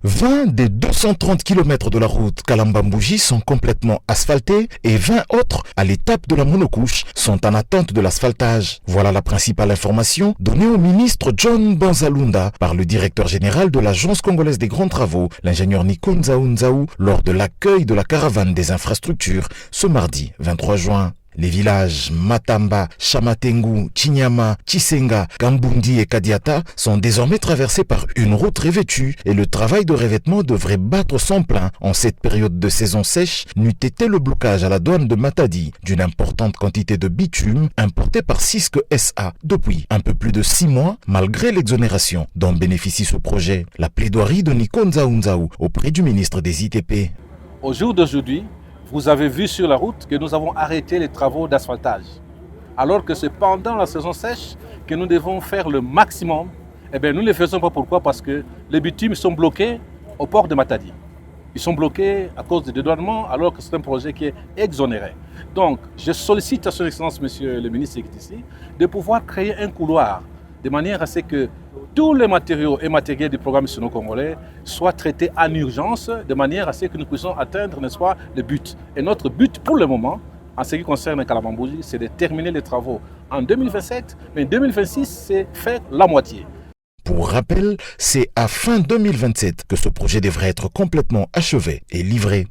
20 des 230 km de la route Kalamba-Mbouji sont complètement asphaltés et 20 autres à l'étape de la monocouche sont en attente de l'asphaltage. Voilà la principale information donnée au ministre John Banzalunda par le directeur général de l'Agence congolaise des grands travaux, l'ingénieur Nico Nzaou, lors de l'accueil de la caravane des infrastructures ce mardi 23 juin. Les villages Matamba, Chamatengu, Chinyama, Chisenga, Gambundi et Kadiata sont désormais traversés par une route revêtue et le travail de revêtement devrait battre son plein en cette période de saison sèche, n'eût été le blocage à la douane de Matadi d'une importante quantité de bitume importé par Cisque SA depuis un peu plus de 6 mois malgré l'exonération dont bénéficie ce projet. La plaidoirie de Nico Nzaou auprès du ministre des ITP. Au jour d'aujourd'hui, vous avez vu sur la route que nous avons arrêté les travaux d'asphaltage. Alors que c'est pendant la saison sèche que nous devons faire le maximum. Eh bien, nous ne le faisons pas. Pourquoi? Parce que les bitumes sont bloqués au port de Matadi. Ils sont bloqués à cause du dédouanement, alors que c'est un projet qui est exonéré. Donc, je sollicite à son Excellence, Monsieur le ministre qui est ici, de pouvoir créer un couloir de manière à ce que tous les matériaux et matériels du programme sino-congolais soient traités en urgence, de manière à ce que nous puissions atteindre, n'est-ce pas, le but. Et notre but pour le moment, en ce qui concerne Kalamba-Mbouji, c'est de terminer les travaux en 2027, mais en 2026, c'est faire la moitié. Pour rappel, c'est à fin 2027 que ce projet devrait être complètement achevé et livré.